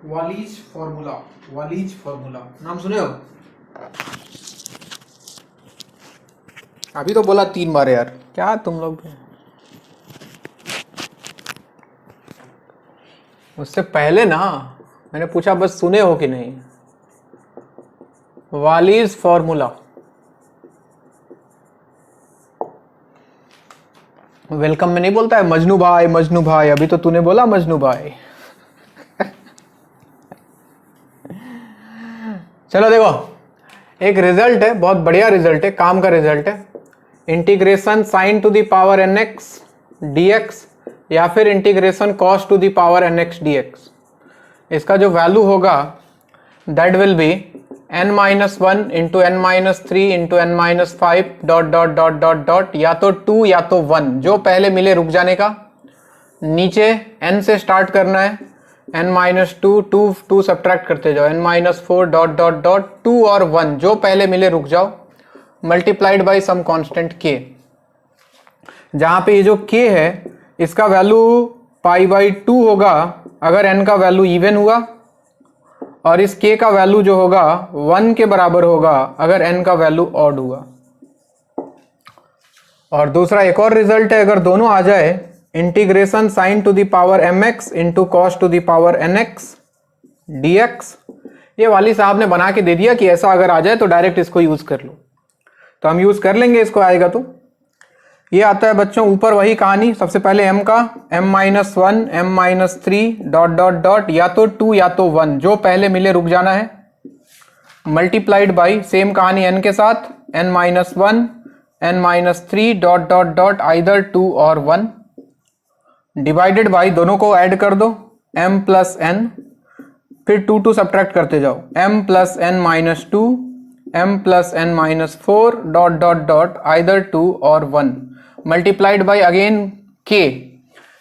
वालीज formula, वालीज formula नाम सुने हो? अभी तो बोला 3 बार यार, क्या तुम लोग। उससे पहले ना मैंने पूछा बस सुने हो कि नहीं। वालीज फॉर्मूला। वेलकम में नहीं बोलता है मजनू भाई, मजनू भाई, अभी तो तूने बोला मजनू भाई। चलो देखो, एक रिजल्ट है, बहुत बढ़िया रिजल्ट है, काम का रिजल्ट है। Integration sine to the power n x D x या फिर integration cos to the power n x D x. इसका जो वैल्यू होगा that will be n minus 1 into n minus 3 into n minus 5 dot dot dot dot dot, या तो 2 या तो 1, जो पहले मिले रुक जाने का। नीचे n से स्टार्ट करना है, n माइनस 2, 2 सब्ट्रैक्ट करते जाओ, n minus 4 dot dot dot 2 और 1, जो पहले मिले रुक जाओ, multiplied by some constant k। जहां पे ये जो k है इसका वैल्यू पाई बाई 2 होगा अगर n का वैल्यू इवन हुआ, और इस k का वैल्यू जो होगा 1 के बराबर होगा अगर n का वैल्यू ऑड हुआ। और दूसरा एक और रिजल्ट है, अगर दोनों आ जाए, integration sine to the power m x into cos to the power n x D x. ये वाली साहब ने बना के दे दिया कि ऐसा अगर आ जाए तो डायरेक्ट इसको यूज कर लो, तो हम यूज कर लेंगे इसको, आएगा तो। ये आता है बच्चों ऊपर वही कहानी, सबसे पहले m का m minus 1, m minus 3 dot dot dot, या तो 2 या तो 1, जो पहले मिले रुक जाना है, मल्टीप्लाइड बाई सेम कहानी n के साथ, n minus 1, n minus 3 dot dot dot either 2 और 1, डिवाइडेड बाई दोनों को ऐड कर दो m प्लस n, फिर 2 सब्ट्रैक्ट करते जाओ, m plus n minus 2, m plus n minus 4 dot dot dot either 2 और 1, मल्टीप्लाइड बाई अगेन k,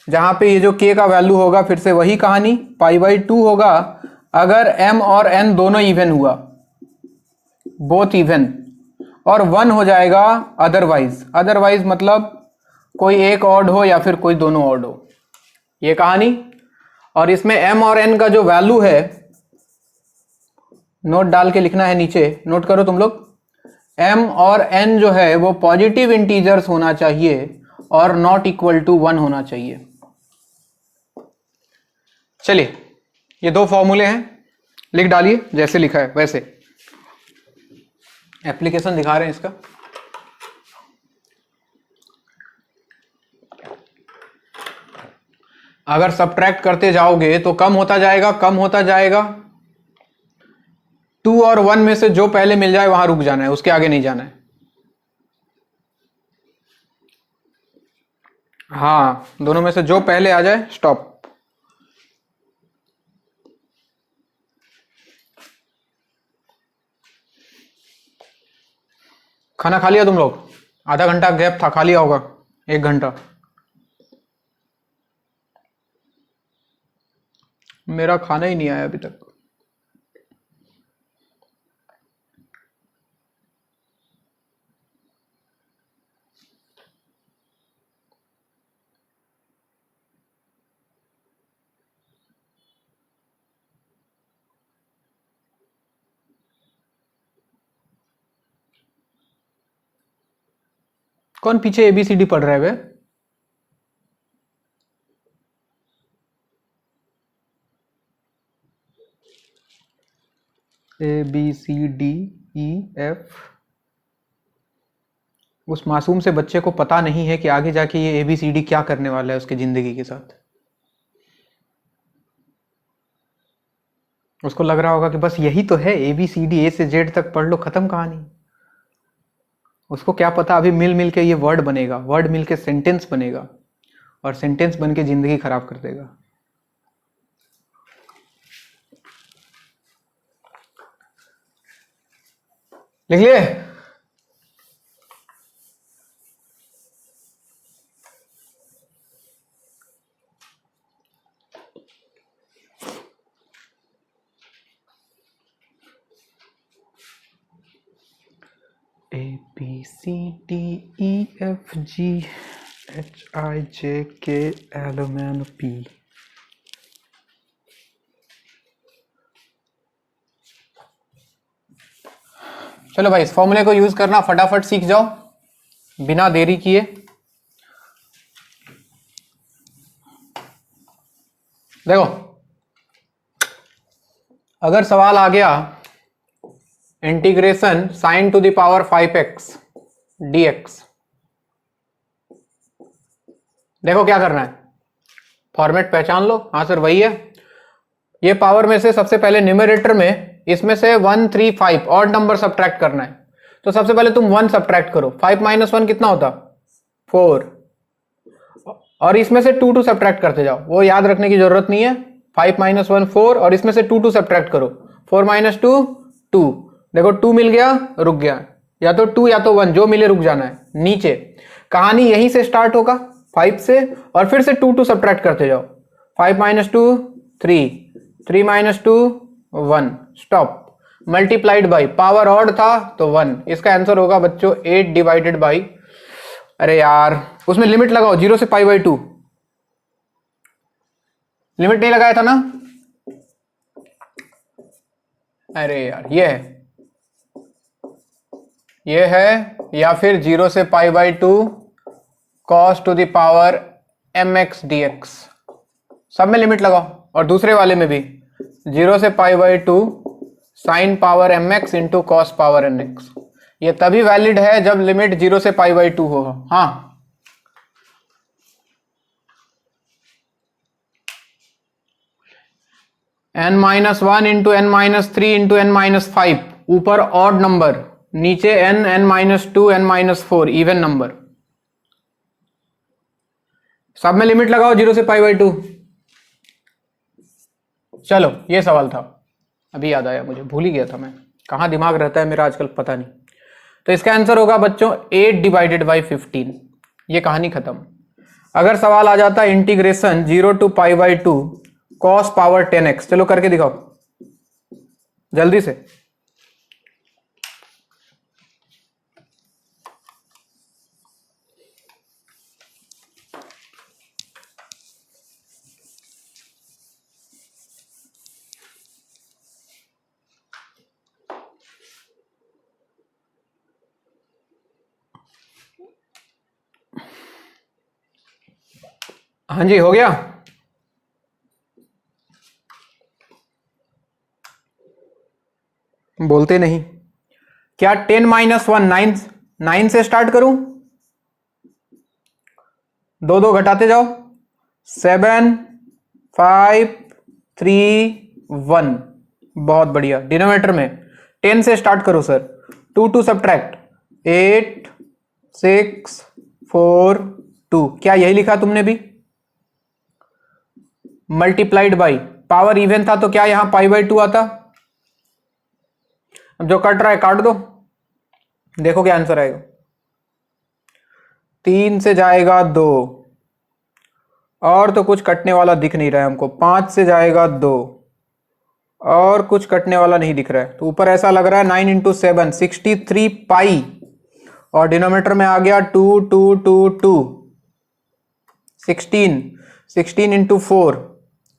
जहां पे ये जो k का वैल्यू होगा फिर से वही कहानी, पाई बाई 2 होगा अगर m और n दोनों इवन हुआ, बोथ इवन, और 1 हो जाएगा अदरवाइज। अदरवाइज मतलब कोई एक ऑड हो या फिर कोई दोनों ऑड हो, ये कहानी। और इसमें m और n का जो वैल्यू है, नोट डाल के लिखना है नीचे, नोट करो तुम लोग, m और n जो है वो पॉजिटिव इंटीजर्स होना चाहिए और नॉट इक्वल टू 1 होना चाहिए। चलिए ये दो फॉर्मूले हैं, लिख डालिए जैसे लिखा है वैसे, एप्लीकेशन दिखा रहे हैं इसका। अगर सब्ट्रैक्ट करते जाओगे तो कम होता जाएगा, कम होता जाएगा, 2 और 1 में से जो पहले मिल जाए वहां रुक जाना है, उसके आगे नहीं जाना है। हाँ, दोनों में से जो पहले आ जाए स्टॉप। खाना खा लिया तुम लोग? आधा घंटा गैप था, खा लिया होगा, 1 घंटा। मेरा खाना ही नहीं आया अभी तक। कौन पीछे ABCD पढ़ रहा है वे? ABCDEF। उस मासूम से बच्चे को पता नहीं है कि आगे जाके ये ABCD क्या करने वाला है उसकी जिंदगी के साथ। उसको लग रहा होगा कि बस यही तो है ABCD, A से Z तक पढ़ लो, खत्म कहानी। उसको क्या पता अभी मिल मिल के ये वर्ड बनेगा, वर्ड मिल के सेंटेंस बनेगा, और सेंटेंस बन के जिंदगी खराब कर देगा। लिख लिए? ABCDEFGHIJKLMNP। चलो भाई इस फॉर्मूले को यूज करना फटाफट सीख जाओ बिना देरी किए। देखो अगर सवाल आ गया integration sine to the power 5x dx, देखो क्या करना है, फॉर्मेट पहचान लो। हाँ सर वही है। ये पावर में से सबसे पहले न्यूमरेटर में इसमें से 1 3 5 ऑड नंबर सब्ट्रैक्ट करना है। तो सबसे पहले तुम 1 सब्ट्रैक्ट करो, 5 - 1 कितना होता 4, और इसमें से 2 2 सब्ट्रैक्ट करते जाओ, वो याद रखने की जरूरत नहीं है। 5 - 1 4 और इसमें से 2 2 सब्ट्रैक्ट करो, 4 - 2 2। देखो 2 मिल गया रुक गया, या तो 2 या तो 1 जो मिले रुक जाना है। नीचे कहानी यहीं से स्टार्ट होगा 5 से, और फिर से 2 2 सब्ट्रैक्ट करते जाओ, 5 - 2 3, 3 - 2 1, stop. Multiplied by, power odd था तो 1। इसका आंसर होगा बच्चों 8 डिवाइडेड बाई, अरे यार उसमें लिमिट लगाओ 0 से π/2, लिमिट नहीं लगाया था ना, अरे यार ये है या फिर 0 से π/2 cos to the power mx dx, सब में लिमिट लगाओ। और दूसरे वाले में भी 0 से π/2 sine power mx into cos power nx, ये तभी वैलिड है जब लिमिट 0 से π/2 हो। हाँ n-1 into n-3 into n-5, ऊपर ऑड नंबर, नीचे n, n-2, n-4 even number, सब में लिमिट लगाओ 0 से π/2। चलो ये सवाल था, अभी याद आया मुझे, भूल ही गया था मैं, कहाँ दिमाग रहता है मेरा आजकल पता नहीं। तो इसका आंसर होगा बच्चों 8 डिवाइडेड बाई 15। ये कहानी खत्म। अगर सवाल आ जाता integration 0 to π/2 cos power 10x, चलो करके दिखाओ जल्दी से। हाँ जी हो गया। बोलते नहीं क्या। 10 - 1 9 से स्टार्ट करूं, 2 2 घटाते जाओ, 7 5 3 1, बहुत बढ़िया। डिनोमिनेटर में 10 से स्टार्ट करो सर, 2 2 सब्ट्रैक्ट 8 6 4 2, क्या यही लिखा तुमने भी। मल्टीप्लाइड बाई, पावर इवन था तो क्या यहां π/2 आता। अब जो कट रहा है काट दो, देखो क्या आंसर आएगा। 3 से जाएगा 2, और तो कुछ कटने वाला दिख नहीं रहा है हमको। 5 से जाएगा 2, और कुछ कटने वाला नहीं दिख रहा है। तो ऊपर ऐसा लग रहा है 9 × 7 63 पाई, और डिनोमिनेटर में आ गया 2 2 2 2, 16 16 × 4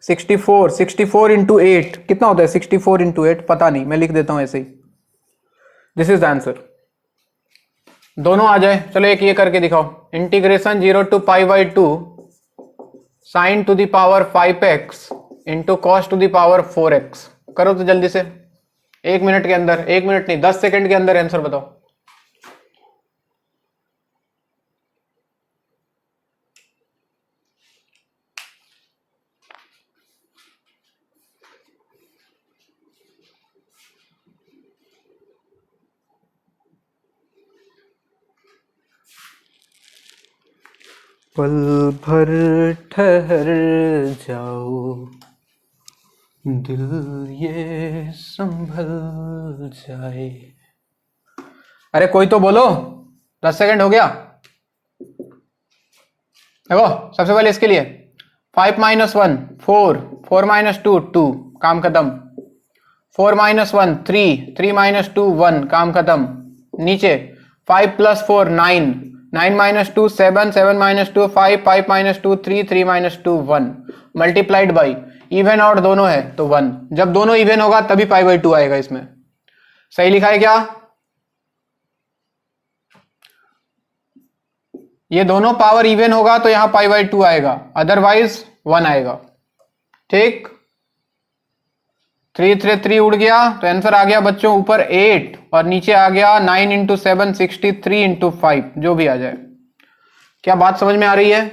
64, 64 × 8 कितना होता है। 64 × 8 पता नहीं, मैं लिख देता हूं ऐसे ही। This is the answer. दोनों आ जाए, चलो एक ये करके दिखाओ। Integration 0 to π/2 sine to the power 5x into cos to the power 4x, करो तो जल्दी से, 1 मिनट के अंदर, 1 मिनट नहीं 10 सेकंड के अंदर आंसर बताओ। पल भर ठहर जाओ, दिल ये संभल जाए। अरे कोई तो बोलो, 10 सेकंड हो गया। देखो सबसे पहले इसके लिए 5 - 1 4, 4 - 2 2, काम खत्म। 4 - 1 3, 3 - 2 1, काम खत्म। नीचे 5 + 4 9, 9 - 2 7, 7 - 2 5, 5 - 2 3, 3 - 2 1, मल्टीप्लाइड बाई, इवन और दोनों है तो 1। जब दोनों इवन होगा तभी π/2 आएगा इसमें। सही लिखा है क्या। ये दोनों पावर इवन होगा तो यहां पाई बाई 2 आएगा, अदरवाइज 1 आएगा। ठीक, 3 3 3 उड़ गया तो आंसर आ गया बच्चों ऊपर 8 और नीचे आ गया 9 इंटू 7 63 इंटू 5, जो भी आ जाए। क्या बात समझ में आ रही है?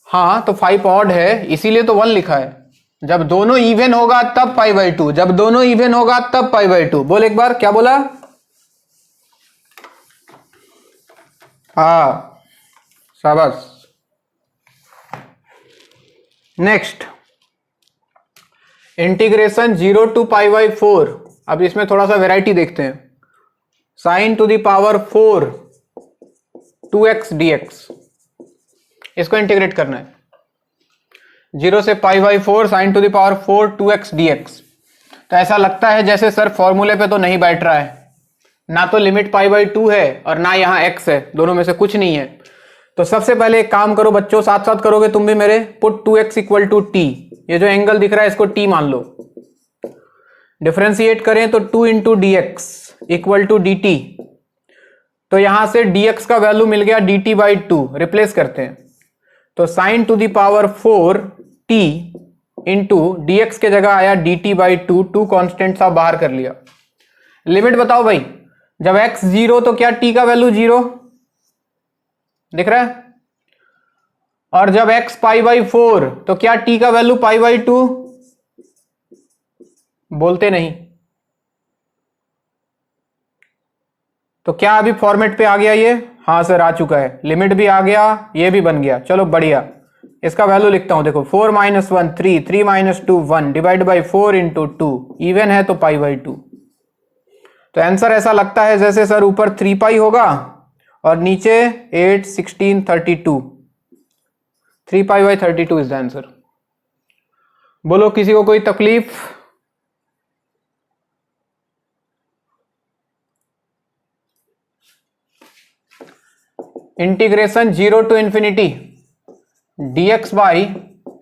हाँ, तो 5 ऑड है इसीलिए तो 1 लिखा है। जब दोनों इवन होगा तब पाई बाई 2, जब दोनों इवन होगा तब पाई बाई 2। बोल एक बार, क्या बोला? हाँ, शाबाश। Next, integration 0 to pi by 4। अब इसमें थोड़ा सा वेराइटी देखते हैं। Sine to the power 4 2x dx, इसको इंटीग्रेट करना है। 0 से pi by 4 sine to the power 4 2x dx। तो ऐसा लगता है जैसे सर फॉर्मूले पे तो नहीं बैठ रहा है, ना तो लिमिट पाई बाई 2 है और ना यहां x है, दोनों में से कुछ नहीं है। तो सबसे पहले एक काम करो बच्चों, साथ साथ करोगे तुम भी मेरे। Put 2x equal to T, ये जो एंगल दिख रहा है इसको t मान लो। डिफरेंशिएट करें तो 2 into d x equal to d t. तो यहां से dx का वैल्यू मिल गया dt बाई 2, रिप्लेस करते हैं। तो sign to the power 4 t into d X के जगह आया dt बाई 2, 2 कॉन्स्टेंट सा बाहर कर लिया। लिमिट बताओ भाई, जब x 0 तो क्या t का वैल्यू 0 दिख रहा है? और जब x पाई बाई 4 तो क्या t का वैल्यू पाई बाई 2? बोलते नहीं। तो क्या अभी फॉर्मेट पे आ गया ये? हाँ सर आ चुका है, लिमिट भी आ गया, ये भी बन गया। चलो बढ़िया, इसका वैल्यू लिखता हूं। देखो 4 minus 1 3, 3 minus 2 1, divide by 4 into 2, even है तो पाई बाई 2। तो आंसर ऐसा लगता है जैसे सर ऊपर 3 पाई होगा और नीचे 8 16 32। 3 pi by 32 is the answer. बोलो किसी को कोई तकलीफ? Integration 0 to infinity dx by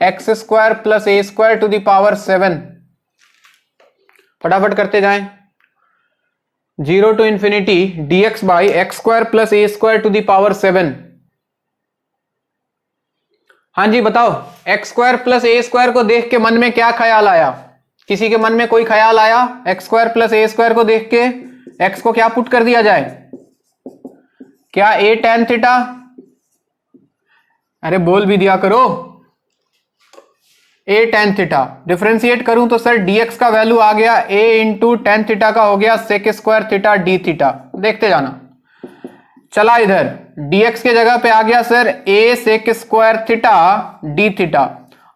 x square plus a square to the power 7। फटाफट करते जाएं। 0 to infinity dx by x square plus a square to the power 7। हाँ जी बताओ, x square plus a square को देख के मन में क्या ख्याल आया? किसी के मन में कोई ख्याल आया? X square plus a square को देख के एक्स को क्या पुट कर दिया जाए? क्या ए टेन थीटा? अरे बोल भी दिया करो, ए टेन थीटा। डिफरेंशिएट करूं तो सर dx का वैल्यू आ गया a इंटू टेन थीटा का हो गया sec square theta d theta. देखते जाना। चला इधर dx के जगह पे आ गया sir a sec square theta d theta,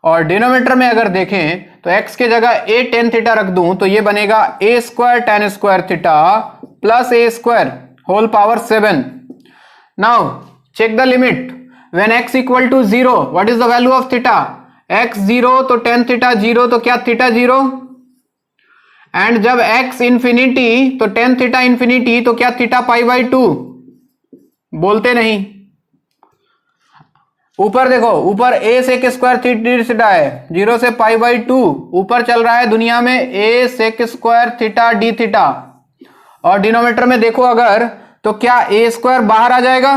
और डिनोमिनेटर में अगर देखें तो x के जगह a टेन थीटा रख दूं तो ये बनेगा a square tan square theta plus a square whole power 7। Now check the limit. When x equal to 0 what is the value of theta? x 0 तो टेन थीटा 0 तो क्या थीटा 0? एंड जब x infinity तो tan theta infinity तो क्या theta pi by 2? बोलते नहीं। ऊपर देखो, ऊपर a सेक स्क्वायर थीटा है, 0 से पाई बाई 2। ऊपर चल रहा है दुनिया में a sec square theta d theta, और डिनोमिनेटर में देखो अगर तो क्या a स्क्वायर बाहर आ जाएगा?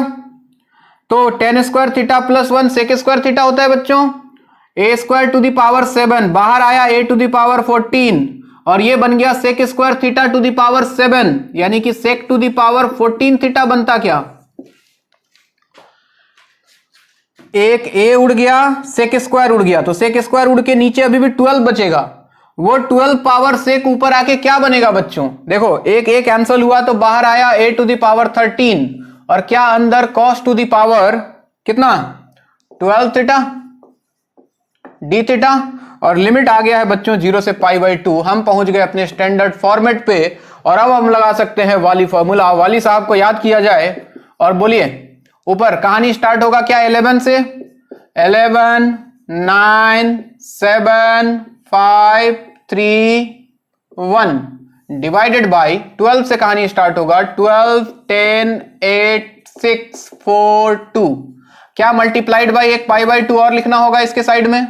तो tan square theta plus 1 sec square theta होता है बच्चों। a square to the power 7 बाहर आया a टू द पावर 14, और ये बन गया sec square theta to the power 7, यानी कि sec to the power 14 theta बनता क्या? एक a उड़ गया, सेक स्क्वायर उड़ गया, तो सेक स्क्वायर उड़ के नीचे अभी भी 12 बचेगा। वो 12 पावर सेक ऊपर आके क्या बनेगा बच्चों? देखो एक एक कैंसिल हुआ तो बाहर आया a टू द पावर 13, और क्या अंदर cos टू द पावर कितना? 12 थीटा डी थीटा। और लिमिट आ गया है बच्चों 0 से पाई बाई 2। हम पहुंच गए अपने स्टैंडर्ड फॉर्मेट पे, और अब हम लगा सकते हैं वाली फॉर्मूला। वाली साहब को याद किया जाए और बोलिए ऊपर कहानी स्टार्ट होगा क्या 11 से? 11 9 7 5 3 1 डिवाइडेड बाई 12 से कहानी स्टार्ट होगा 12 10 8 6 4 2। क्या मल्टीप्लाइड बाई एक पाई बाई 2 और लिखना होगा इसके साइड में,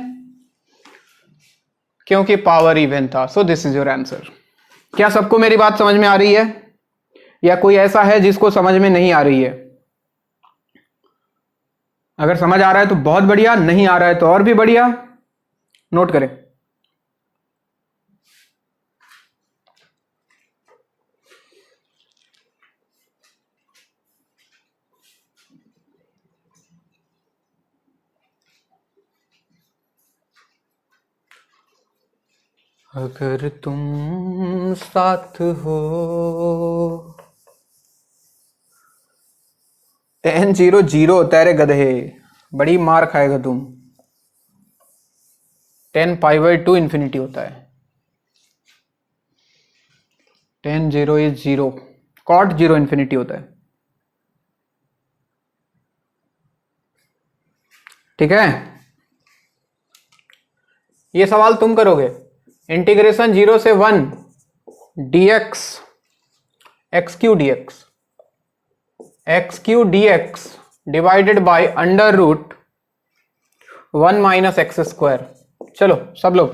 क्योंकि पावर इवन था। सो दिस इज योर आंसर। क्या सबको मेरी बात समझ में आ रही है? या कोई ऐसा है जिसको समझ में नहीं आ रही है? अगर समझ आ रहा है तो बहुत बढ़िया, नहीं आ रहा है तो और भी बढ़िया, नोट करें। अगर तुम साथ हो 10 0 होता है रे गधे, बड़ी मार खाएगा तुम। 10 π/2 इंफिनिटी होता है। 10 0 इज 0, cot 0 इंफिनिटी होता है। ठीक है, ये सवाल तुम करोगे। इंटीग्रेशन 0 से 1 dx x cube dx divided by under root 1 - x²। चलो सब लोग,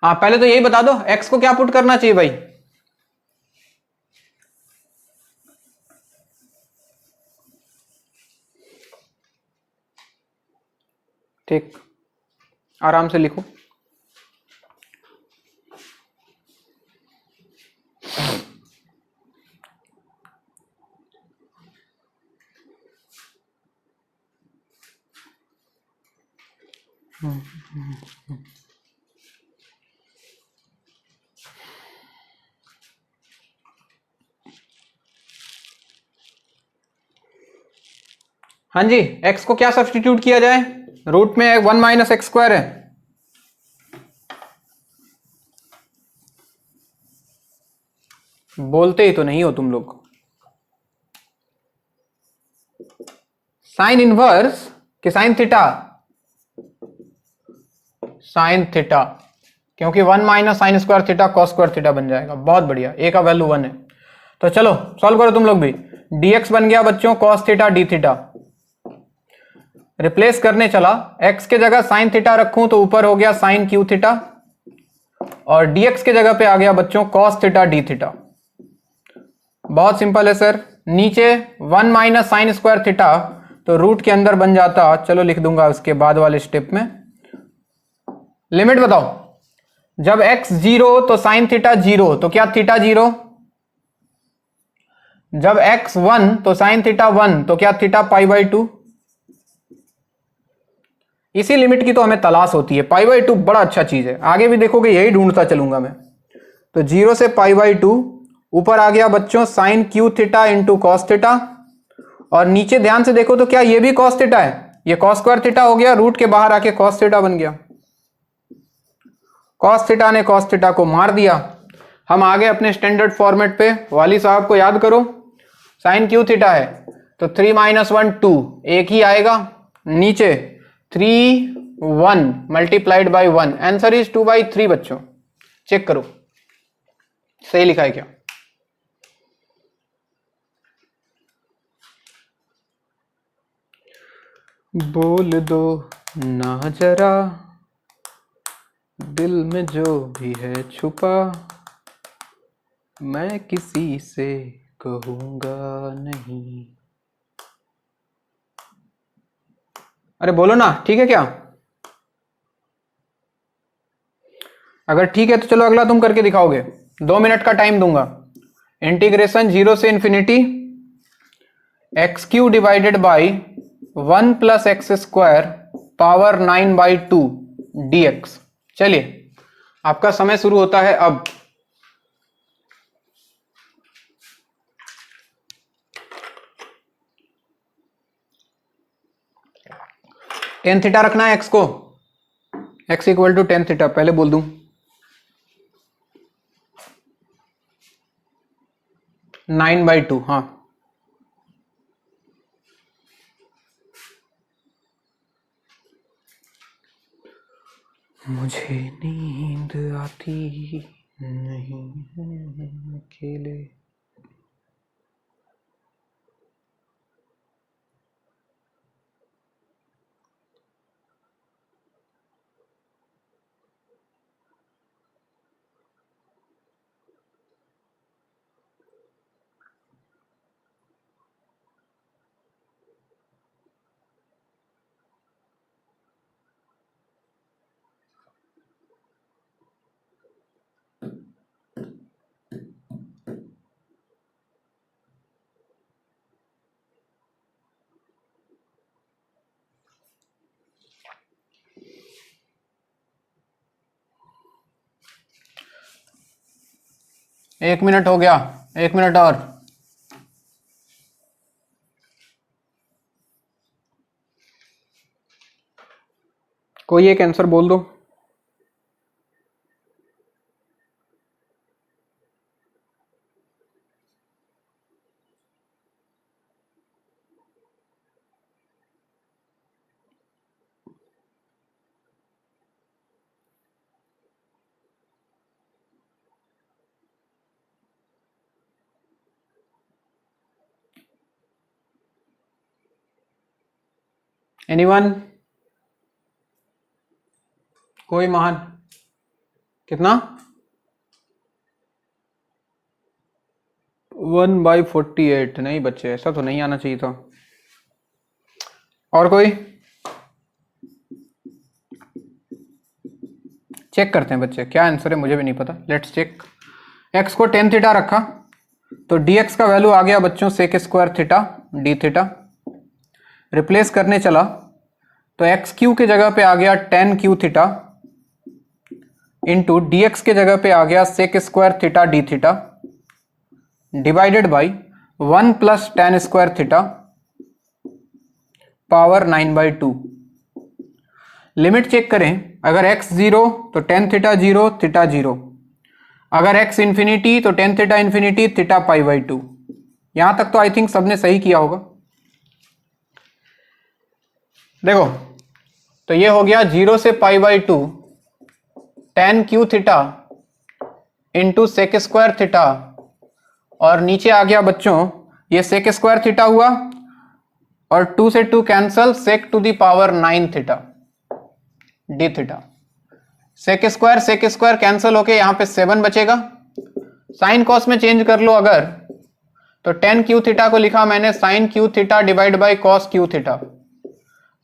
हाँ पहले तो यही बता दो x को क्या पुट करना चाहिए भाई। ठीक, आराम से लिखो। हाँ जी, x को क्या सब्स्टिट्यूट किया जाए? रूट में 1 - x² है। बोलते ही तो नहीं हो तुम लोग। साइन इनवर्स कि साइन थीटा? साइन थीटा, क्योंकि 1 - sin² थीटा cos² थीटा बन जाएगा। बहुत बढ़िया, ए का वैल्यू 1 है। तो चलो सॉल्व करो तुम लोग भी। dx बन गया बच्चों cos theta d theta. Replace करने चला, x के जगह साइन थीटा रखूं तो ऊपर हो गया साइन क्यू थीटा, और dx के जगह पे आ गया बच्चों cos थीटा d थीटा। बहुत सिंपल है सर। नीचे 1 - sin² थीटा तो रूट के अंदर बन जाता, चलो लिख दूंगा उसके बाद वाले स्टेप में। लिमिट बताओ, जब x 0 तो साइन थीटा 0, तो क्या थीटा 0? जब x 1 तो साइन थीटा 1, तो क्या थीटा π/2? इसी लिमिट की तो हमें तलाश होती है। π/2 बड़ा अच्छा चीज है, आगे भी देखोगे यही ढूंढता चलूंगा मैं। तो 0 से π/2 ऊपर आ गया बच्चों sine Q theta into cos theta, और नीचे ध्यान से देखो तो क्या ये भी कॉस थीटा है? ये cos² थीटा हो गया, रूट के बाहर आके कॉस थीटा बन गया। कॉस थीटा ने कॉस थीटा को मार दिया। हम आगे अपने स्टैंडर्ड फॉर्मेट पे, वाली साहब को याद करो, साइन क्यू थीटा है तो 3 - 1 2, एक ही आएगा। नीचे 3 1 मल्टीप्लाइड बाई 1, आंसर इज 2/3 बच्चों। चेक करो सही लिखा है क्या। बोल दो ना जरा दिल में जो भी है छुपा, मैं किसी से कहूंगा नहीं। अरे बोलो ना, ठीक है क्या? अगर ठीक है तो चलो अगला तुम करके दिखाओगे। 2 मिनट का टाइम दूंगा। इंटीग्रेशन 0 से infinity x³ divided by 1 + x² power 9/2 dx। चलिए आपका समय शुरू होता है अब। टेन थीटा रखना है x को, x = tan थीटा, पहले बोल दूं 9/2। हाँ मुझे नींद आती नहीं है अकेले। 1 मिनट हो गया, 1 मिनट और। कोई एक आंसर बोल दो। एनीवन? कोई महान? कितना? 1/48? नहीं बच्चे, ऐसा तो नहीं आना चाहिए था। और कोई? चेक करते हैं बच्चे, क्या आंसर है मुझे भी नहीं पता। Let's check. x को tan थीटा रखा तो dx का वैल्यू आ गया बच्चों sec square theta d theta. Replace करने चला तो एक्स क्यू के जगह पे आ गया tan cube theta into dx के जगह पे आ गया sec square theta d theta divided by 1 plus tan square theta power 9/2। Limit check करें, अगर x 0 तो tan थीटा 0 थीटा 0, अगर x इंफिनिटी तो tan थीटा इंफिनिटी थीटा π/2। यहां तक तो आई थिंक सबने सही किया होगा। देखो तो ये हो गया 0 से π/2 tan cube theta into sec square theta, और नीचे आ गया बच्चों ये सेक स्क्वायर थीटा हुआ और 2 से 2 cancel, sec to the power 9 theta d theta. Sec square cancel होके यहां पे 7 बचेगा। साइन कॉस में चेंज कर लो अगर, तो tan क्यू थीटा को लिखा मैंने sine Q theta divide by cos cube theta,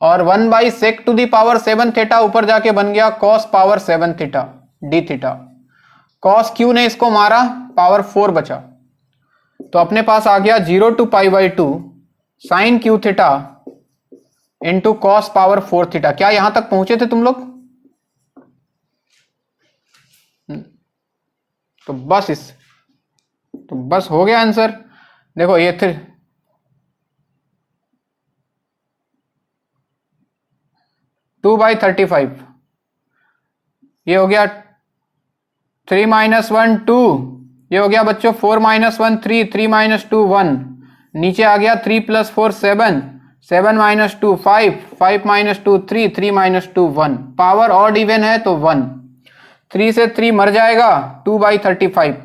और 1 by sec to the power 7 theta ऊपर जाके बन गया cos power 7 theta d theta. Cos cube ने इसको मारा, पावर 4 बचा, तो अपने पास आ गया 0 to π/2 sine Q theta into cos power 4 theta. क्या यहां तक पहुंचे थे तुम लोग? तो बस हो गया आंसर। देखो ये 2/35, ये हो गया 3 - 1 2, ये हो गया बच्चों 4 - 1 3, 3 - 2 1, नीचे आ गया 3 + 4 7, 7 - 2 5, 5 - 2 3, 3 - 2 1। पावर ऑड इवन है तो 1, 3 से 3 मर जाएगा, 2/35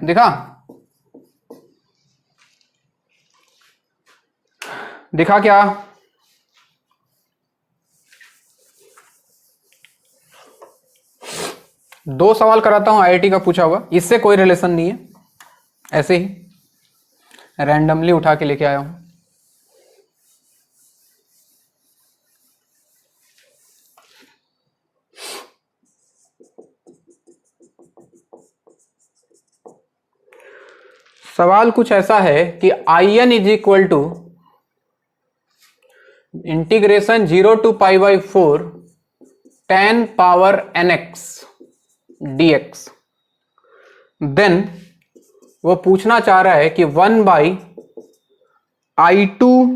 दिखा क्या? दो सवाल कराता हूं आईआईटी का पूछा हुआ, इससे कोई रिलेशन नहीं है, ऐसे ही रैंडमली उठा के लेके आया हूं। सवाल कुछ ऐसा है कि in is equal to integration 0 to π/4 tan power nx dx। Then वो पूछना चाह रहा है कि 1/i2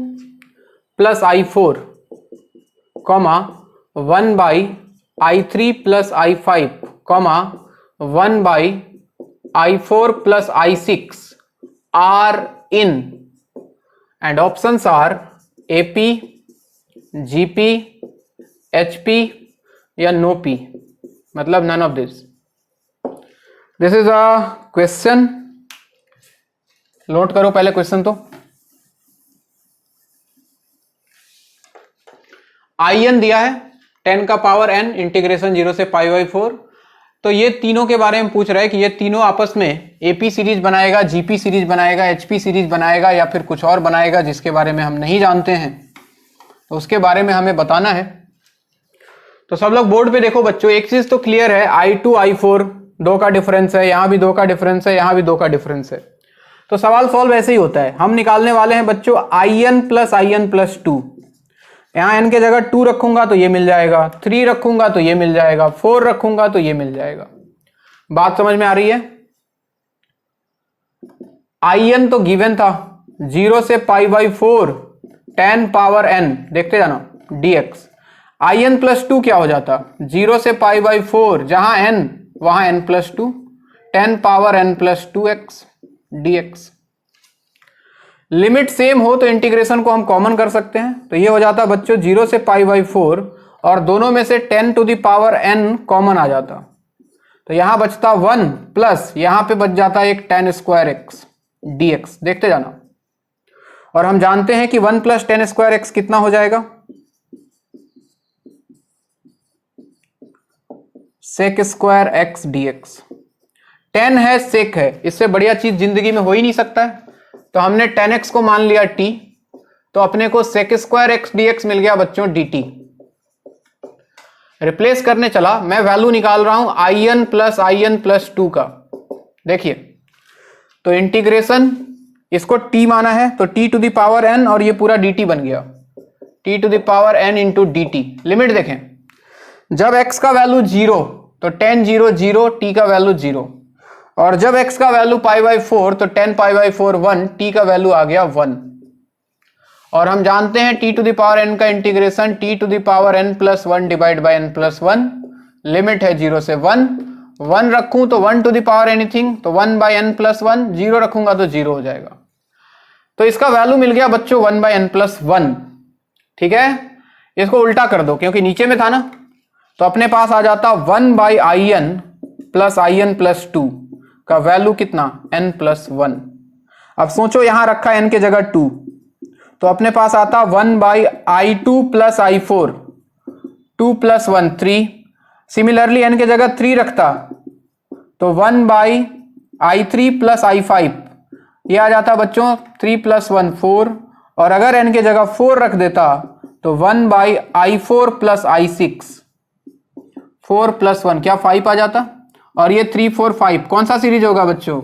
plus i4 comma 1/i3 plus i5 comma 1/i4 plus i6 are in, and options are AP, GP, HP या no P, मतलब none of this। This is a question, note करो पहले क्वेश्चन। तो in दिया है 10 का power n integration 0 से π/4, तो ये तीनों के बारे में पूछ रहा है कि ये तीनों आपस में एपी सीरीज बनाएगा, जीपी सीरीज बनाएगा, एचपी सीरीज बनाएगा या फिर कुछ और बनाएगा जिसके बारे में हम नहीं जानते हैं, तो उसके बारे में हमें बताना है। तो सब लोग बोर्ड पे देखो बच्चों, एक चीज तो क्लियर है, i2 i4 2 का डिफरेंस है, यहां भी 2 का डिफरेंस है, यहां भी 2 का डिफरेंस है। तो सवाल सॉल्व ऐसे ही होता है। हम निकालने वाले हैं बच्चों in प्लस 2। यहां n के जगह 2 रखूंगा तो ये मिल जाएगा, 3 रखूंगा तो ये मिल जाएगा, 4 रखूंगा तो ये मिल जाएगा। बात समझ में आ रही है? आई एन तो गिवन था, 0 से π/4 10 पावर n, देखते जाना dx। आई एन प्लस 2 क्या हो जाता, 0 से π/4 जहां n वहां n plus 2, 10 power n plus 2x dx। Limit same हो तो इंटीग्रेशन को हम कॉमन कर सकते हैं, तो ये हो जाता बच्चों 0 से π/4 और दोनों में से 10 to the power n common आ जाता, तो यहां बचता 1 प्लस यहां पे बच जाता एक 10 स्क्वायर x dx। देखते जाना, और हम जानते हैं कि 1 प्लस 10 स्क्वायर x कितना हो जाएगा, सेक स्क्वायर x dx। 10 है सेक है, इससे बढ़िया चीज जिंदगी में हो ही नहीं सकता है, तो हमने 10x को मान लिया t, तो अपने को सेक स्क्वायर x dx मिल गया बच्चों dt। रिप्लेस करने चला, मैं वैल्यू निकाल रहा हूं in प्लस 2 का। देखिए, तो इंटीग्रेशन इसको t माना है, तो t to the power n और ये पूरा dt बन गया, t to the power n into dt। Limit देखें, जब x का वैल्यू 0 तो 10 0 0, t का वैल्यू 0, और जब x का वैल्यू π/4 तो 10 π/4 1, t का वैल्यू आ गया 1। और हम जानते हैं t to the power n का integration t to the power n plus 1 divide by n plus 1। Limit है 0 से 1, 1 रखूं तो 1 टू द पावर एनीथिंग, तो 1 बाय n प्लस 1, 0 रखूंगा तो 0 हो जाएगा। तो इसका वैल्यू मिल गया बच्चों 1 बाय n प्लस 1। ठीक है, इसको उल्टा कर दो क्योंकि नीचे में था ना, तो अपने पास आ जाता 1 बाई आई एन प्लस 2 का वैल्यू कितना, n प्लस 1। अब सोचो यहां रखा n के जगह 2, तो अपने पास आता 1 by i2 plus i4, 2 plus 1 3। Similarly n के जगह 3 रखता तो 1 बाई i3 प्लस i5, ये आ जाता बच्चों 3 प्लस 1 4, और अगर n के जगह 4 रख देता तो 1 by i4 plus i6, 4 plus 1 क्या 5 आ जाता, और ये 3 4 5, कौन सा सीरीज होगा बच्चों,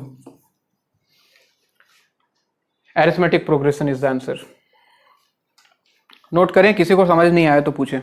arithmetic progression is the answer. Note करें, किसी को समझ नहीं आया तो पूछें।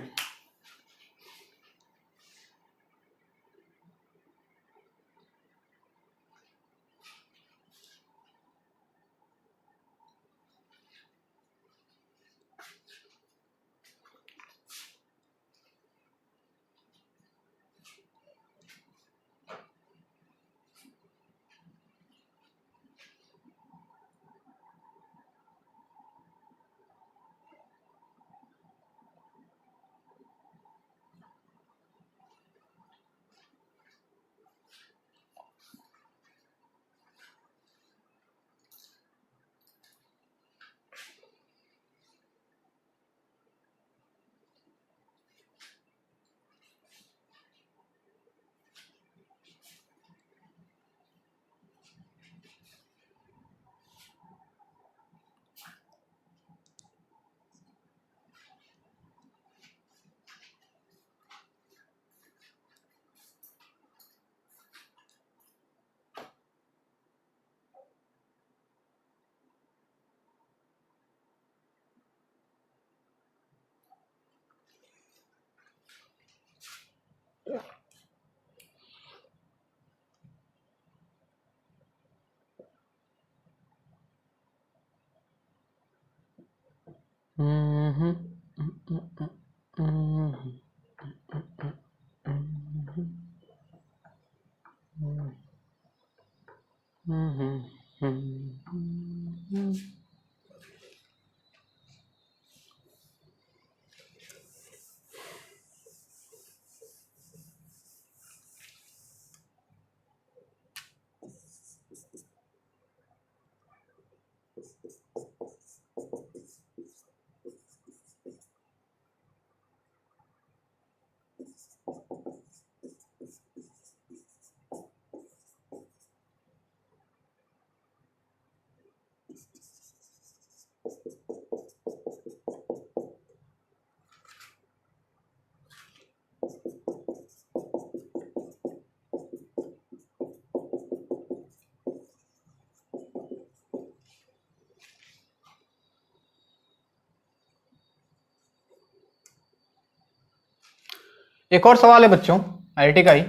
एक और सवाल है बच्चों आईआईटी का ही,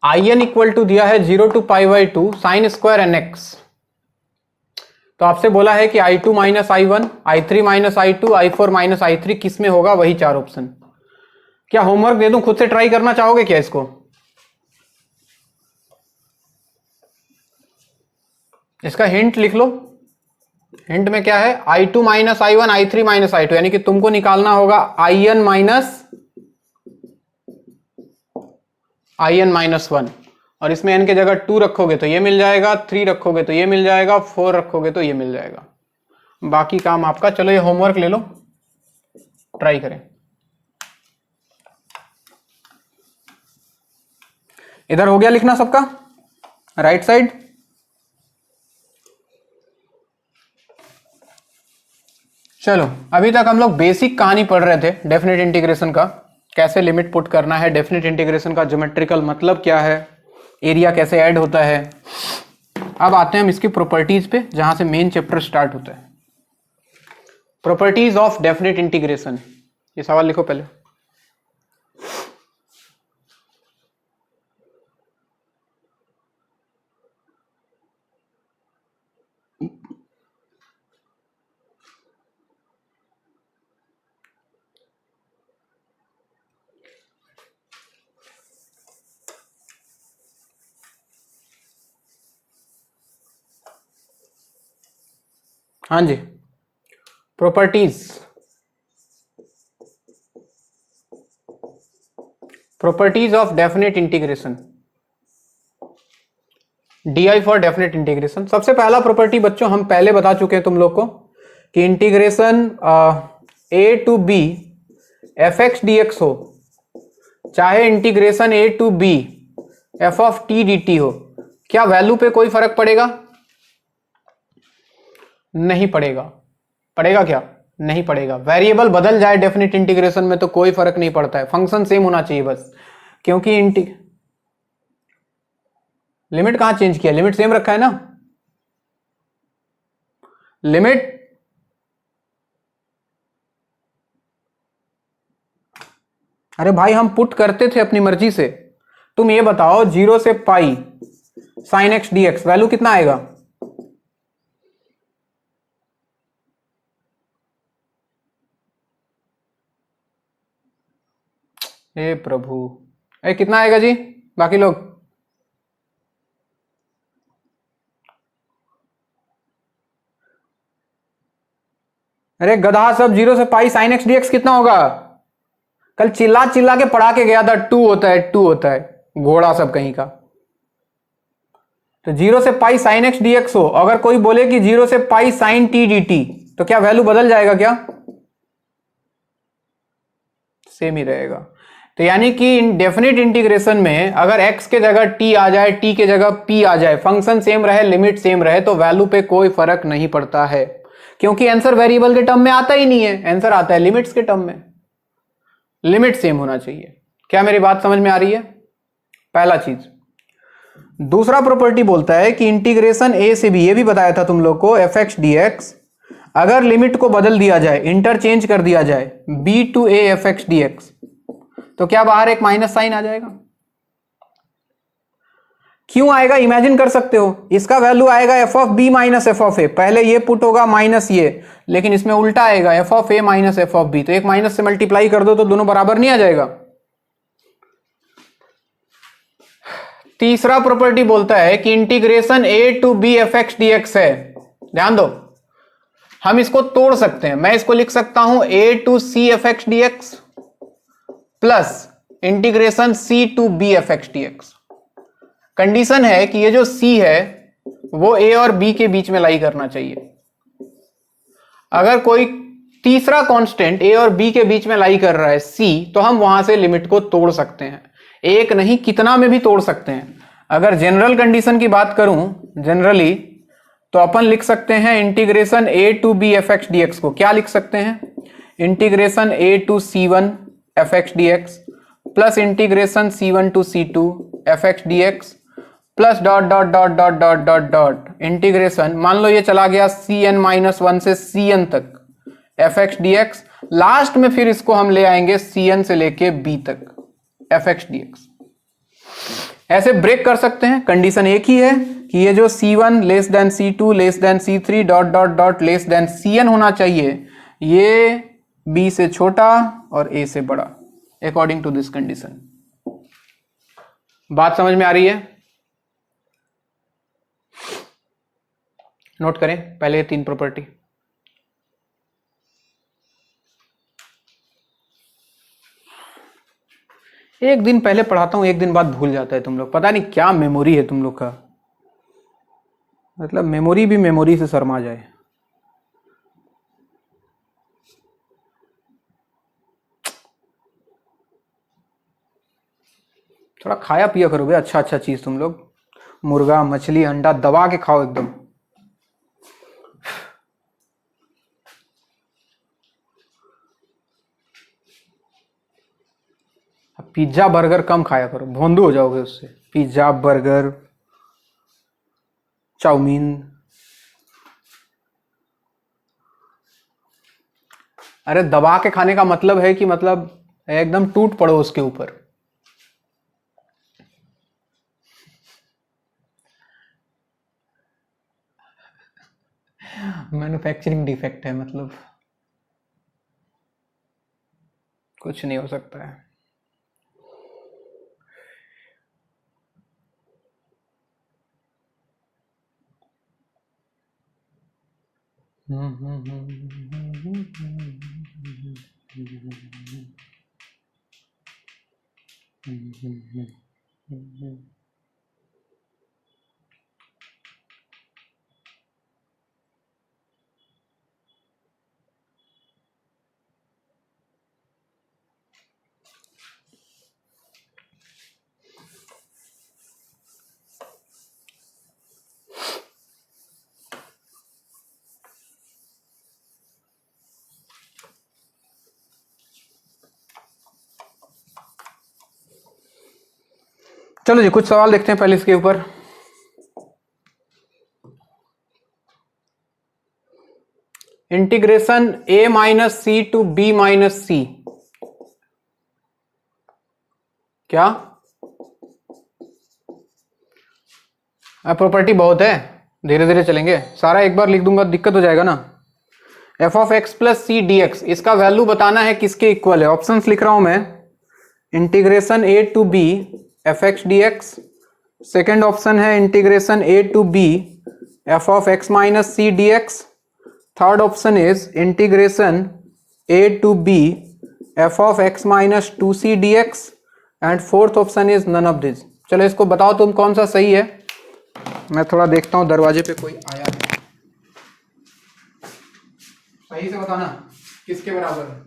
आई एन इक्वल टू दिया है 0 to π/2 sine square N X. तो आपसे बोला है कि I2 minus I1, I3 minus I2, I4 minus I3 किस में होगा, वही 4 ऑप्शन। क्या होमवर्क दे दूं, खुद से ट्राई करना चाहोगे क्या इसको? इसका हिंट लिख लो। हिंट में क्या है, I2 minus I1, I3 minus I2, यानी कि तुमको निकालना होगा IN माइनस 1, और इसमें n के जगह 2 रखोगे तो ये मिल जाएगा, 3 रखोगे तो ये मिल जाएगा, 4 रखोगे तो ये मिल जाएगा। बाकी काम आपका। चलो ये होमवर्क ले लो, ट्राई करें। इधर हो गया लिखना सबका, राइट साइड। चलो अभी तक हम लोग बेसिक कहानी पढ़ रहे थे डेफिनेट इंटीग्रेशन का, कैसे लिमिट पुट करना है, डेफिनेट इंटीग्रेशन का ज्योमेट्रिकल मतलब क्या है, एरिया कैसे ऐड होता है। अब आते हैं हम इसकी प्रॉपर्टीज पे, जहां से मेन चैप्टर स्टार्ट होता है। प्रॉपर्टीज ऑफ डेफिनेट इंटीग्रेशन, ये सवाल लिखो पहले। हाँ जी, properties of definite integration, DI for definite integration. सबसे पहला प्रॉपर्टी बच्चों हम पहले बता चुके हैं तुम लोग को कि integration A to B fx dx हो, चाहे integration A to B f of t dt हो, क्या वैल्यू पे कोई फर्क पड़ेगा? नहीं पड़ेगा। पड़ेगा क्या? नहीं पड़ेगा। वेरिएबल बदल जाए डेफिनेट इंटीग्रेशन में तो कोई फर्क नहीं पड़ता है, फंक्शन सेम होना चाहिए बस, क्योंकि लिमिट कहां चेंज किया, लिमिट सेम रखा है ना। लिमिट अरे भाई हम पुट करते थे अपनी मर्जी से। तुम ये बताओ 0 से pi sine x D x value कितना आएगा? हे प्रभु, कितना आएगा जी बाकी लोग? अरे गधा सब, 0 से पाई साइन एक्स डीएक्स कितना होगा? कल चिल्ला चिल्ला के पढ़ा के गया था 2 होता है, 2 होता है, घोड़ा सब कहीं का। तो 0 से पाई साइन एक्स डीएक्स हो, अगर कोई बोले कि 0 से pi sine T D t, तो क्या वैल्यू बदल जाएगा क्या? सेम ही रहेगा। तो यानी कि डेफिनेट इंटीग्रेशन में अगर x के जगह t आ जाए, t के जगह p आ जाए, फंक्शन सेम रहे, लिमिट सेम रहे, तो वैल्यू पे कोई फर्क नहीं पड़ता है, क्योंकि आंसर वेरिएबल के टर्म में आता ही नहीं है, आंसर आता है लिमिट्स के टर्म में। लिमिट सेम होना चाहिए। क्या मेरी बात समझ में आ रही है? पहला चीज। दूसरा प्रॉपर्टी बोलता है कि इंटीग्रेशन a से b, ये भी बताया था तुम लोग को, fx dx, अगर लिमिट को बदल दिया जाए, इंटरचेंज कर दिया जाए b to a fx dx, तो क्या बाहर एक माइनस साइन आ जाएगा? क्यों आएगा? इमेजिन कर सकते हो, इसका वैल्यू आएगा F of B minus F of A, पहले ये पुट होगा माइनस ये, लेकिन इसमें उल्टा आएगा F of a minus F of b, तो एक माइनस से मल्टीप्लाई कर दो तो दोनों बराबर नहीं आ जाएगा? तीसरा प्रॉपर्टी बोलता है कि integration A to B F x D x है, ध्यान दो, हम इसको तोड़ सकते हैं। मैं इसको लिख सकता हूं A to C F x D x plus integration C to B F x D X. Condition है कि ये जो c है वो a और b के बीच में लाई करना चाहिए। अगर कोई तीसरा कांस्टेंट a और b के बीच में लाई कर रहा है c, तो हम वहां से लिमिट को तोड़ सकते हैं, एक नहीं कितना में भी तोड़ सकते हैं। अगर जनरल कंडीशन की बात करूं जनरली, तो अपन लिख सकते हैं integration a to B F x D x को क्या लिख सकते हैं, integration a to c1 f x D x plus integration c1 to c2 f x D x plus dot dot dot dot dot dot dot integration, मान लो ये चला गया cn माइनस 1 से cn तक F x D x, last में फिर इसको हम ले आएंगे cn से लेके b तक एफ एक्स डी एक्स। ऐसे ब्रेक कर सकते हैं, कंडीशन एक ही है, कि ये जो C1 less than C2 less than C3 dot dot dot less than Cn होना चाहिए, ये B से छोटा और A से बड़ा, अकॉर्डिंग टू दिस कंडीशन। बात समझ में आ रही है? नोट करें पहले ये 3 प्रॉपर्टी। एक दिन पहले पढ़ाता हूं, एक दिन बाद भूल जाता है तुम लोग, पता नहीं क्या मेमोरी है तुम लोग का, मतलब मेमोरी भी मेमोरी से शर्मा जाए। थोड़ा खाया पिया करोगे अच्छा अच्छा चीज तुम लोग, मुर्गा मछली अंडा दबा के खाओ एकदम। पिज्जा बर्गर कम खाया करो, भोंदू हो जाओगे उससे। पिज्जा बर्गर चाउमीन, अरे दबा के खाने का मतलब है कि मतलब एकदम टूट पड़ो उसके ऊपर। मैन्युफैक्चरिंग डिफेक्ट है, मतलब कुछ नहीं हो सकता है। चलो जी कुछ सवाल देखते हैं पहले इसके ऊपर। Integration a minus C to B minus C, क्या प्रॉपर्टी बहुत है, धीरे धीरे चलेंगे, सारा एक बार लिख दूंगा दिक्कत हो जाएगा ना। F of x plus c D x, इसका वैल्यू बताना है किसके इक्वल है। ऑप्शंस लिख रहा हूं मैं, integration A to B F x D X, second option है integration A to B F of X minus C D X, third option is integration A to B F of X minus two C D X, and fourth option is none of this. चलो इसको बताओ तुम कौन सा सही है, मैं थोड़ा देखता हूं दरवाजे पे कोई आया है, सही से बताना किसके बराबर है।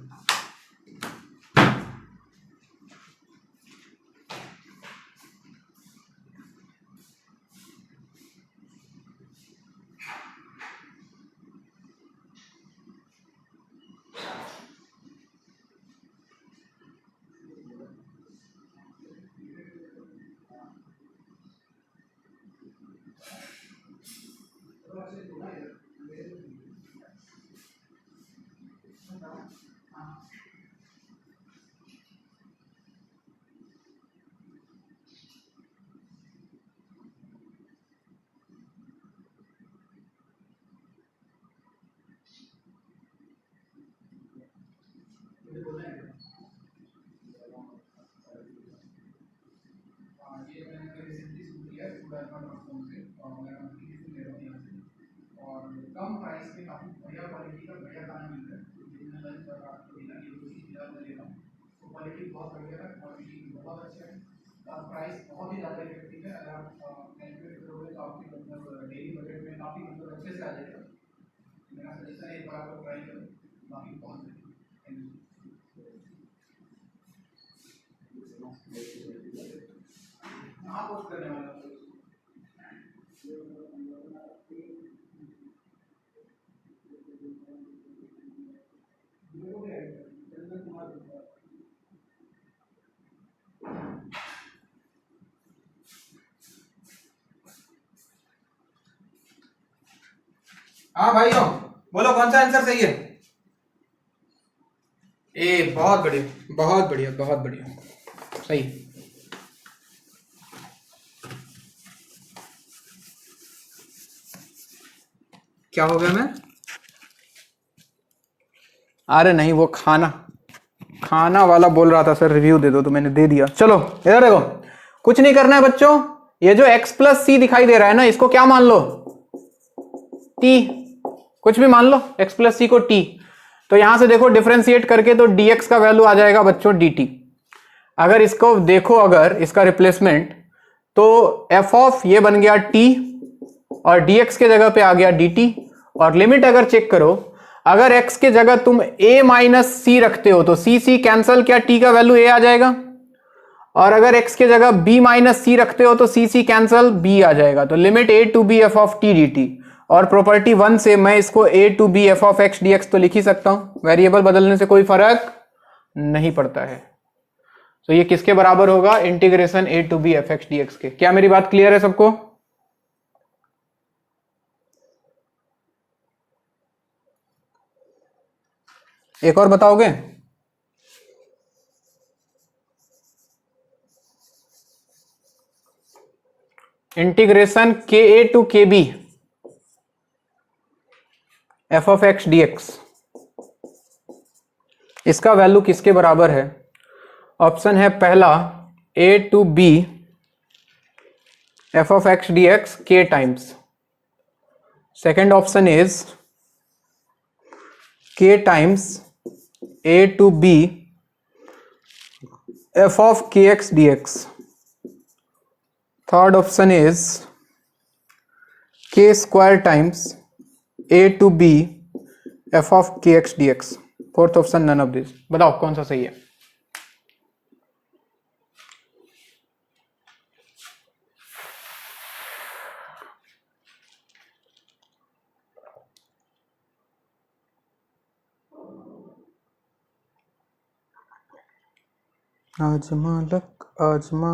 और कम प्राइस में काफी बढ़िया क्वालिटी का बढ़िया खाना मिलता है, जितना लंच और रात को डिनर ये दो चीज मैं ले रहा हूँ, तो क्वालिटी बहुत बढ़िया है, क्वालिटी बहुत अच्छा है और प्राइस बहुत ही ज़्यादा इफेक्टिव है। अगर आप कैलकुलेट करोगे तो आपके मतलब डेली बजट में काफ़ी मतलब अच्छे से आ जाएगा। मेरा सजेशन है एक बार आप ट्राई करो, बाकी बहुत कहाँ पोस्ट करने वाला हाँ भाइयों बोलो कौन सा आंसर सही है। ए बहुत बढ़िया बहुत बढ़िया बहुत बढ़िया सही। क्या हो गया? मैं अरे नहीं, वो खाना वाला बोल रहा था सर रिव्यू दे दो, तो मैंने दे दिया। चलो इधर देखो, कुछ नहीं करना है बच्चों। ये जो x प्लस सी दिखाई दे रहा है ना, इसको क्या मान लो? t, कुछ भी मान लो, x प्लस सी को t। तो यहां से देखो डिफरेंशिएट करके तो dx का वैल्यू आ जाएगा बच्चों dt। अगर इसको देखो, अगर इसका रिप्लेसमेंट, तो f ऑफ ये बन गया t और dx के जगह पे आ गया dt। और लिमिट अगर चेक करो, अगर x के जगह तुम a माइनस सी रखते हो तो c कैंसल, क्या t का वैल्यू a आ जाएगा। और अगर x के जगह b माइनस सी रखते हो तो c कैंसल, b आ जाएगा। तो limit a to b f of t dt। और प्रॉपर्टी 1 से मैं इसको a to b f of x dx तो लिख ही सकता हूं, वेरिएबल बदलने से कोई फर्क नहीं पड़ता है। तो ये किसके बराबर होगा? Integration a to b f x dx के। क्या मेरी बात क्लियर है सबको? एक और बताओगे? Integration K A to K B F of X D x, इसका वैल्यू किसके बराबर है? ऑप्शन है पहला A to B F of X D X K times. Second option is K times A to B F of K X D X. Third option is K square times A to B F of K X D X. Fourth option none of this. बताओ कौन सा सही है? आजमा luck आजमा।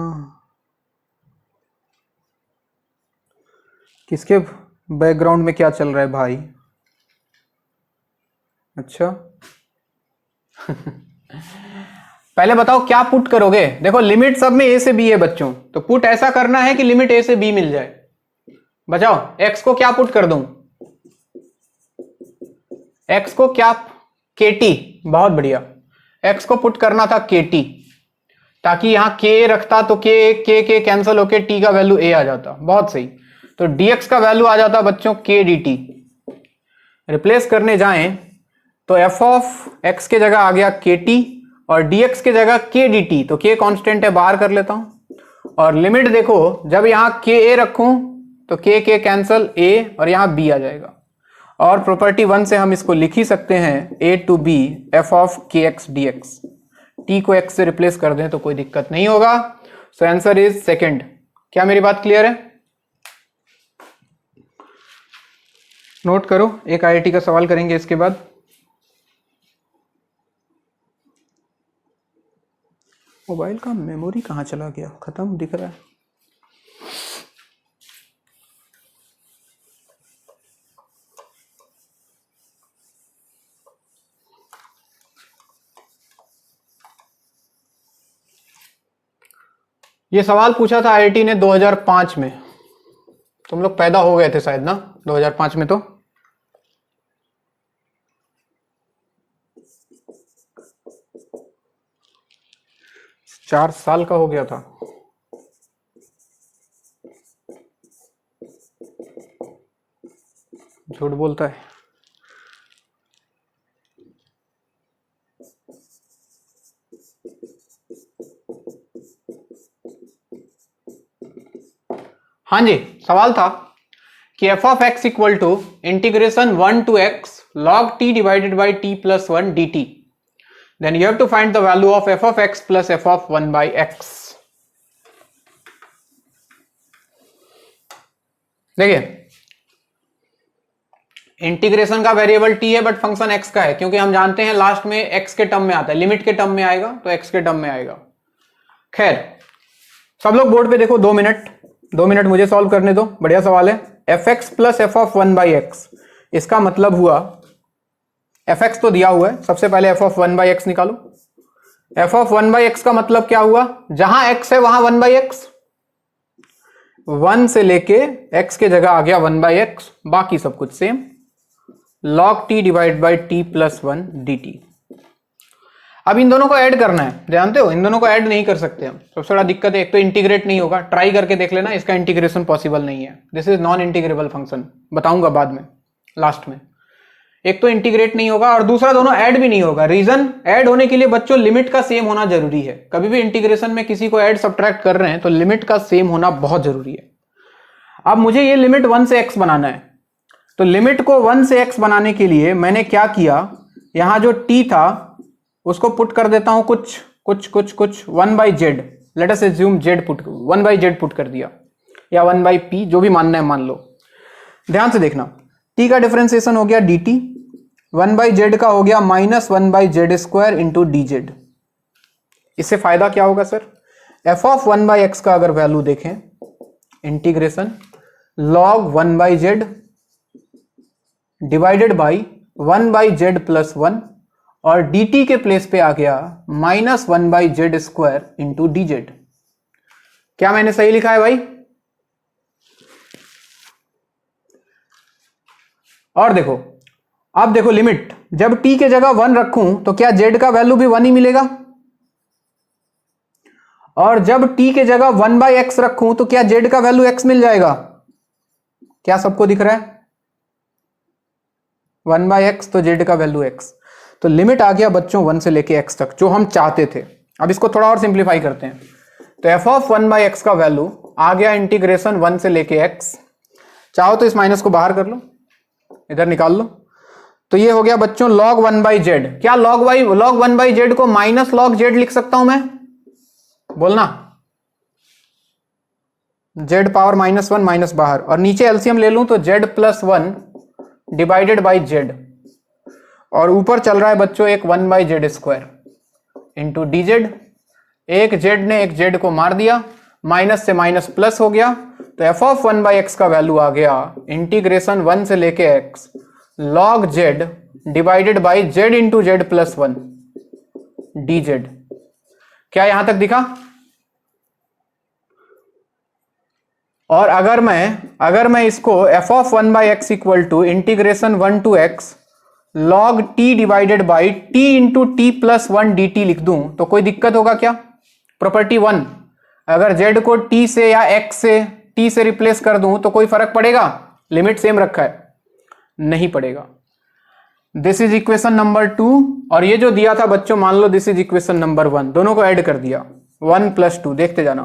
किसके background में क्या चल रहा है भाई? अच्छा पहले बताओ क्या पुट करोगे? देखो लिमिट सब में a से b है बच्चों, तो पुट ऐसा करना है कि लिमिट a से b मिल जाए। बचाओ, x को क्या पुट कर दूं? x को क्या? kt। बहुत बढ़िया, x को पुट करना था kt, ताकि यहां k रखता तो k कैंसिल होके t का वैल्यू a आ जाता। बहुत सही। तो dx का वैल्यू आ जाता बच्चों k dt। रिप्लेस करने जाएं तो f ऑफ x के जगह आ गया kt और dx के जगह k dt। तो k कांस्टेंट है, बाहर कर लेता हूं। और लिमिट देखो, जब यहां k a रखूं तो k कैंसिल a और यहां b आ जाएगा। और प्रॉपर्टी 1 से हम इसको लिख ही सकते हैं a to b f of kx dx। t को x से रिप्लेस कर दें तो कोई दिक्कत नहीं होगा। So answer is second. क्या मेरी बात क्लियर है? नोट करो, एक आईआईटी का सवाल करेंगे इसके बाद। मोबाइल का मेमोरी कहाँ चला गया? खत्म दिख रहा है। ये सवाल पूछा था आईआईटी ने 2005 में। तुम लोग पैदा हो गए थे शायद ना 2005 में। तो चार साल का हो गया था। झूठ बोलता है। हाँ जी, सवाल था कि f of x equal to integration 1 to x log t divided by t plus 1 dt। Then you have to find the value of f of x plus f of 1 by x। देखिए, integration का variable t है but function x का है, क्योंकि हम जानते हैं last में x के टर्म में आता है, लिमिट के टर्म में आएगा तो x के टर्म में आएगा। खैर, सब लोग बोर्ड पे देखो, 2 मिनट मुझे सॉल्व करने दो। बढ़िया सवाल है। F x plus f of 1 by x, इसका मतलब हुआ एफ एक्स तो दिया हुआ है, सबसे पहले एफ ऑफ 1 बाई एक्स निकालो। एफ ऑफ 1 बाई एक्स का मतलब क्या हुआ? जहां एक्स है वहां 1 बाई एक्स, 1 से लेके x के जगह आ गया 1 बाई एक्स, बाकी सब कुछ same. log t divide by t plus 1 dt। अब इन दोनों को ऐड करना है, जानते हो इन दोनों को ऐड नहीं कर सकते हम, सबसे बड़ा दिक्कत है, एक तो इंटीग्रेट नहीं होगा, ट्राई करके देख लेना, इसका इंटीग्रेशन पॉसिबल नहीं है, this is non integrable function, बताऊंगा बाद में लास्ट में। एक तो इंटीग्रेट नहीं होगा और दूसरा दोनों ऐड भी नहीं होगा। रीजन, ऐड होने के लिए बच्चों लिमिट का सेम होना जरूरी है, कभी भी इंटीग्रेशन में किसी को ऐड सब्ट्रैक्ट कर रहे हैं तो लिमिट का सेम होना बहुत जरूरी है। अब मुझे ये लिमिट 1 से x बनाना है, तो लिमिट को 1 से x बनाने के लिए मैंने क्या किया, यहां जो t था उसको पुट कर देता हूं कुछ 1 by Z, let us assume Z put 1 by Z put कर दिया, या 1 बाई पी, जो भी मानना है मान लो। ध्यान से देखना, t का डिफरेंशिएशन हो गया dt, 1 बाई जेड का हो गया minus 1 by Z square into D Z. इससे फायदा क्या होगा sir, f of 1 by x का अगर वैल्यू देखें, integration log 1 by Z divided by 1 by Z plus 1, और dt के प्लेस पे आ गया minus 1 by Z square into D z. क्या मैंने सही लिखा है भाई? और देखो, अब देखो लिमिट, जब t के जगह 1 रखूं तो क्या z का वैल्यू भी 1 ही मिलेगा, और जब t के जगह 1 बाई एक्स रखूं तो क्या z का वैल्यू x मिल जाएगा? क्या सबको दिख रहा है? 1 बाई एक्स तो z का वैल्यू x, तो लिमिट आ गया बच्चों 1 से लेके x तक, जो हम चाहते थे। अब इसको थोड़ा और सिंप्लीफाई करते हैं, तो f ऑफ 1 बाई एक्स का वैल्यू आ गया इंटीग्रेशन 1 से लेके x, चाहो तो इस माइनस को बाहर कर लो, इधर निकाल लो, तो ये हो गया बच्चों log 1 बाई जेड। क्या log 1 बाई जेड को माइनस log z लिख सकता हूं मैं? बोलना, z पावर माइनस 1 माइनस बाहर, और नीचे एलसीएम ले लूं तो z plus 1 divided by z, और ऊपर चल रहा है बच्चों एक 1 by Z square into D Z. एक z ने एक z को मार दिया, माइनस से माइनस प्लस हो गया, तो f ऑफ 1 बाई एक्स का वैल्यू आ गया इंटीग्रेशन 1 से लेके x log z divided by z into z plus 1 d z. क्या यहां तक दिखा? और अगर मैं इसको f of 1 by x equal to integration 1 to x log t divided by t into t plus 1 d t लिख दूं तो कोई दिक्कत होगा क्या? प्रॉपर्टी 1, अगर z को t से या x से t से रिप्लेस कर दूं तो कोई फर्क पड़ेगा? लिमिट सेम रखा है, नहीं पड़ेगा। दिस इज इक्वेशन नंबर 2, और ये जो दिया था बच्चों मान लो दिस इज इक्वेशन नंबर 1, दोनों को ऐड कर दिया 1 प्लस 2, देखते जाना।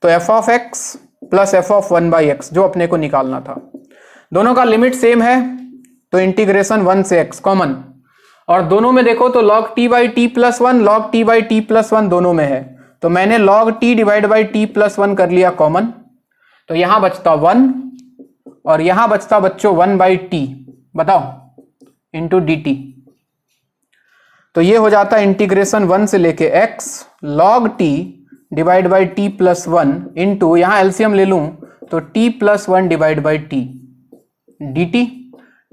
तो f of x plus f of 1 by x जो अपने को निकालना था, दोनों का लिमिट सेम है, तो इंटीग्रेशन 1 से x कॉमन, और दोनों में देखो तो log t by T plus 1 log t by T plus 1 दोनों में है, तो मैंने log t divide by T plus 1 कर लिया कॉमन, तो यहां बचता 1 और यहां बचता बच्चों 1 बाई टी, बताओ इंटू डी टी। तो ये हो जाता है इंटीग्रेशन 1 से लेके x log t divide by T plus 1 into, यहां एलसीएम ले लूं तो t plus 1 divide by T D T.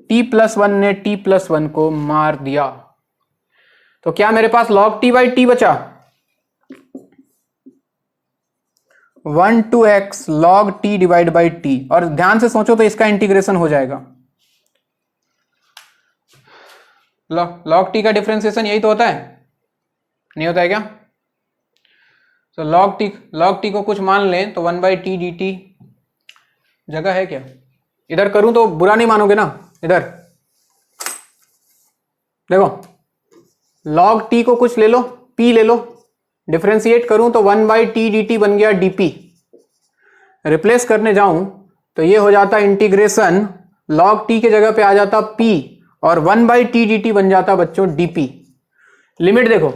t plus 1 ने t प्लस 1 को मार दिया, तो क्या मेरे पास log t बाई टी बचा? 1 to x log t divide by t, और ध्यान से सोचो तो इसका इंटीग्रेशन हो जाएगा। log t का डिफरेंशिएशन यही तो होता है, नहीं होता है क्या? तो log t को कुछ मान लें तो 1 बाई टी डी टी, जगह है क्या? इधर करूं तो बुरा नहीं मानोगे ना? इधर देखो, log t को कुछ ले लो, p ले लो, डिफरेंशिएट करूं तो 1 बाई टी डी टी बन गया dp, रिप्लेस करने जाऊं तो ये हो जाता इंटीग्रेशन log t के जगह पे आ जाता p, और 1 बाई टी डी टी बन जाता बच्चों dp। लिमिट देखो,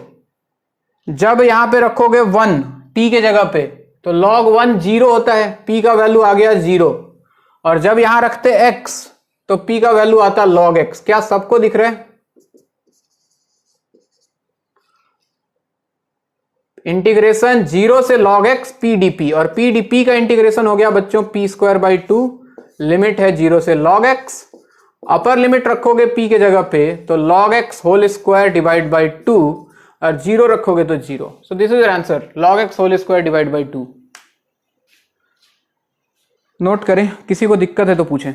जब यहां पे रखोगे 1 t के जगह पे तो log 1 0 होता है, p का वैल्यू आ गया 0, और जब यहां रखते x तो p का वैल्यू आता log x। क्या सबको दिख रहा है? इंटीग्रेशन 0 से log x p dp, और p dp का इंटीग्रेशन हो गया बच्चों p स्क्वायर बाई 2, लिमिट है 0 से log x, अपर लिमिट रखोगे p के जगह पे तो log x whole square divide by 2, और 0 रखोगे तो 0। So this is your answer, log x whole square divide by 2। Note करें, किसी को दिक्कत है तो पूछें।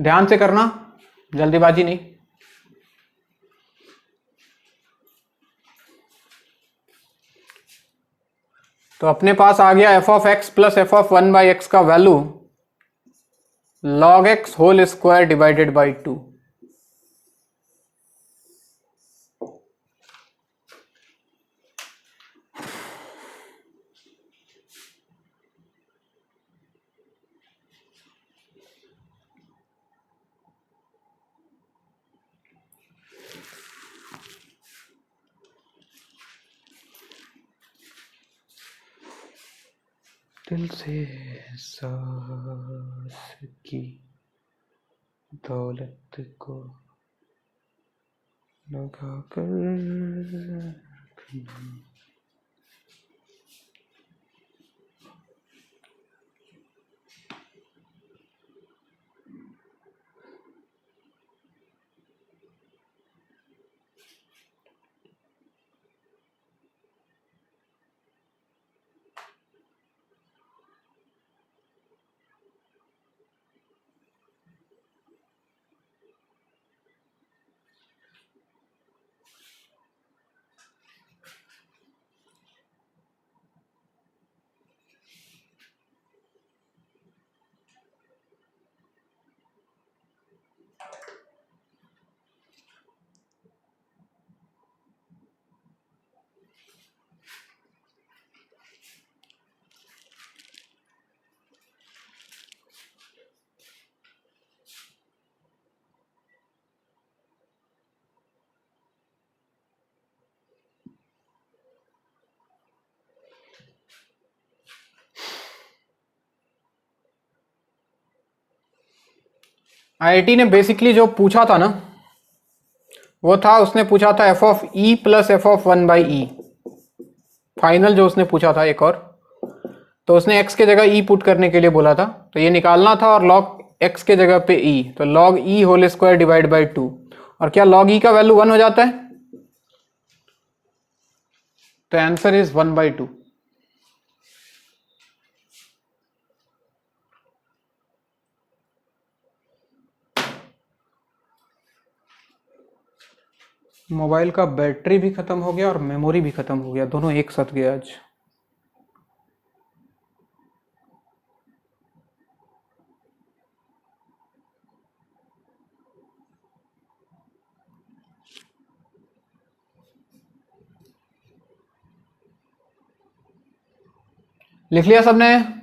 ध्यान से करना, जल्दीबाजी नहीं। तो अपने पास आ गया f of x plus f of 1/x का value log x whole square divided by 2। दिल से सांस की दौलत को लगा कर रखना। आईआईटी ने बेसिकली जो पूछा था ना, वो था, उसने पूछा था F of E plus f of 1/e। Final जो उसने पूछा था एक और, तो उसने एक्स के जगह ई पुट करने के लिए बोला था, तो ये निकालना था, और लॉग एक्स के जगह पे ई, तो log e whole square divide by 2। और क्या लॉग ई का वैल्यू 1 हो जाता है? तो आंसर इज 1/2। मोबाइल का बैटरी भी खत्म हो गया और मेमोरी भी खत्म हो गया, दोनों एक साथ गया आज। लिख लिया सबने?